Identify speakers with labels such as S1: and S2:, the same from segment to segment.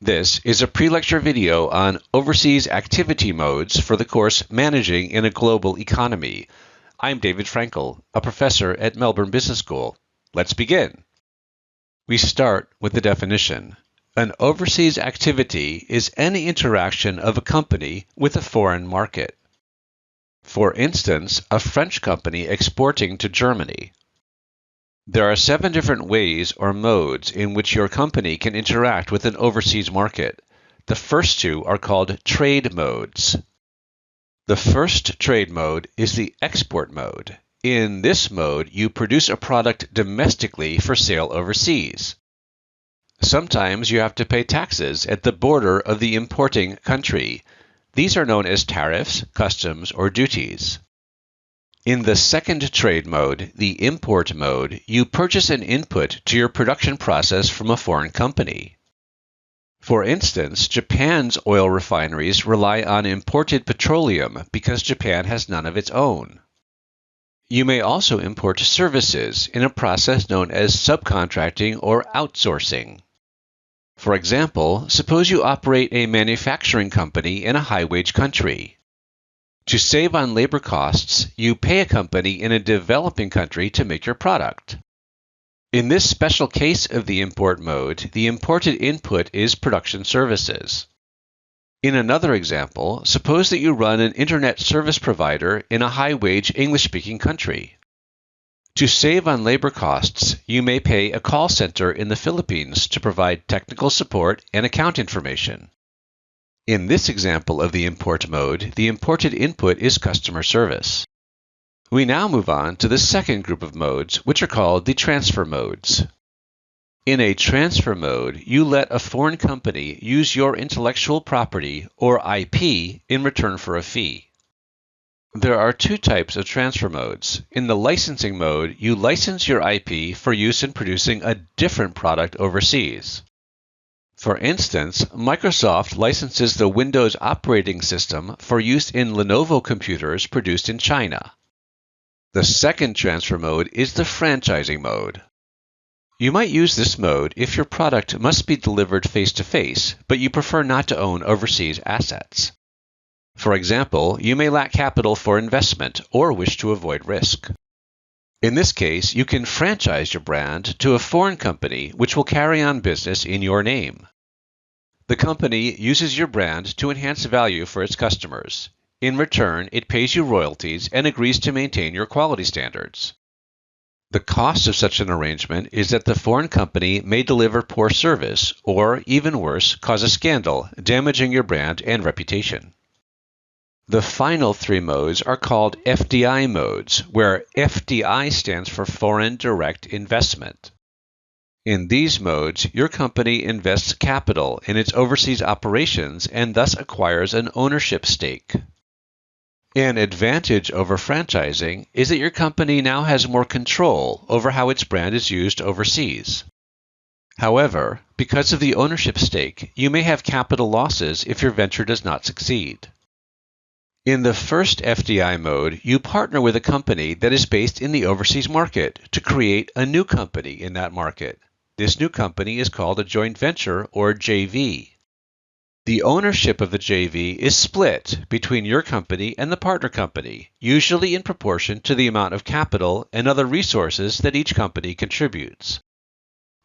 S1: This is a pre-lecture video on overseas activity modes for the course Managing in a Global Economy. I'm David Frankel, a professor at Melbourne Business School. Let's begin. We start with the definition. An overseas activity is any interaction of a company with a foreign market. For instance, a French company exporting to Germany. There are 7 different ways or modes in which your company can interact with an overseas market. The first 2 are called trade modes. The first trade mode is the export mode. In this mode, you produce a product domestically for sale overseas. Sometimes you have to pay taxes at the border of the importing country. These are known as tariffs, customs, or duties. In the second trade mode, the import mode, you purchase an input to your production process from a foreign company. For instance, Japan's oil refineries rely on imported petroleum because Japan has none of its own. You may also import services in a process known as subcontracting or outsourcing. For example, suppose you operate a manufacturing company in a high-wage country. To save on labor costs, you pay a company in a developing country to make your product. In this special case of the import mode, the imported input is production services. In another example, suppose that you run an internet service provider in a high-wage English-speaking country. To save on labor costs, you may pay a call center in the Philippines to provide technical support and account information. In this example of the import mode, the imported input is customer service. We now move on to the second group of modes, which are called the transfer modes. In a transfer mode, you let a foreign company use your intellectual property, or IP, in return for a fee. There are 2 types of transfer modes. In the licensing mode, you license your IP for use in producing a different product overseas. For instance, Microsoft licenses the Windows operating system for use in Lenovo computers produced in China. The second transfer mode is the franchising mode. You might use this mode if your product must be delivered face-to-face, but you prefer not to own overseas assets. For example, you may lack capital for investment or wish to avoid risk. In this case, you can franchise your brand to a foreign company which will carry on business in your name. The company uses your brand to enhance value for its customers. In return, it pays you royalties and agrees to maintain your quality standards. The cost of such an arrangement is that the foreign company may deliver poor service or, even worse, cause a scandal, damaging your brand and reputation. The final 3 modes are called FDI modes, where FDI stands for Foreign Direct Investment. In these modes, your company invests capital in its overseas operations and thus acquires an ownership stake. An advantage over franchising is that your company now has more control over how its brand is used overseas. However, because of the ownership stake, you may have capital losses if your venture does not succeed. In the first FDI mode, you partner with a company that is based in the overseas market to create a new company in that market. This new company is called a joint venture or JV. The ownership of the JV is split between your company and the partner company, usually in proportion to the amount of capital and other resources that each company contributes.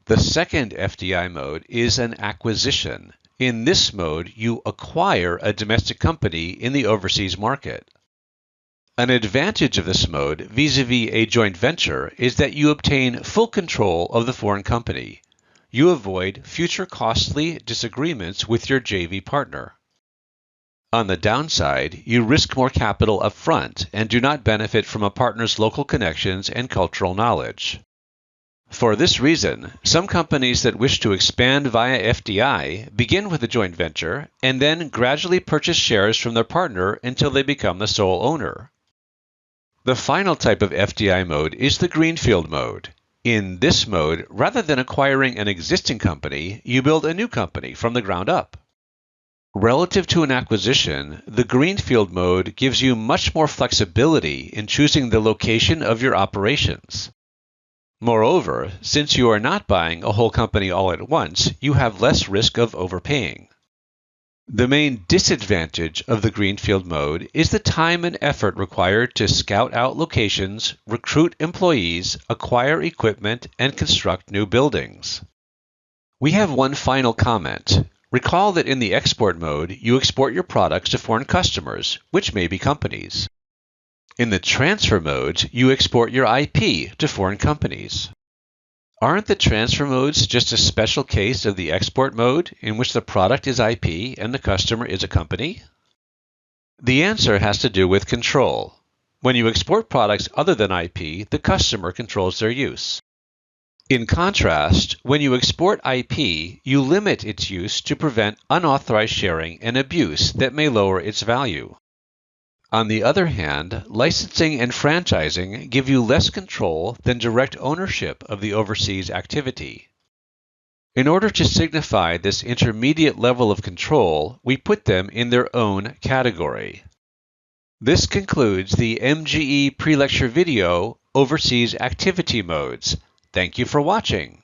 S1: The second FDI mode is an acquisition. In this mode, you acquire a domestic company in the overseas market. An advantage of this mode vis-à-vis a joint venture is that you obtain full control of the foreign company. You avoid future costly disagreements with your JV partner. On the downside, you risk more capital up front and do not benefit from a partner's local connections and cultural knowledge. For this reason, some companies that wish to expand via FDI begin with a joint venture and then gradually purchase shares from their partner until they become the sole owner. The final type of FDI mode is the greenfield mode. In this mode, rather than acquiring an existing company, you build a new company from the ground up. Relative to an acquisition, the greenfield mode gives you much more flexibility in choosing the location of your operations. Moreover, since you are not buying a whole company all at once, you have less risk of overpaying. The main disadvantage of the greenfield mode is the time and effort required to scout out locations, recruit employees, acquire equipment, and construct new buildings. We have one final comment. Recall that in the export mode, you export your products to foreign customers, which may be companies. In the transfer mode, you export your IP to foreign companies. Aren't the transfer modes just a special case of the export mode in which the product is IP and the customer is a company? The answer has to do with control. When you export products other than IP, the customer controls their use. In contrast, when you export IP, you limit its use to prevent unauthorized sharing and abuse that may lower its value. On the other hand, licensing and franchising give you less control than direct ownership of the overseas activity. In order to signify this intermediate level of control, we put them in their own category. This concludes the MGE pre-lecture video, Overseas Activity Modes. Thank you for watching.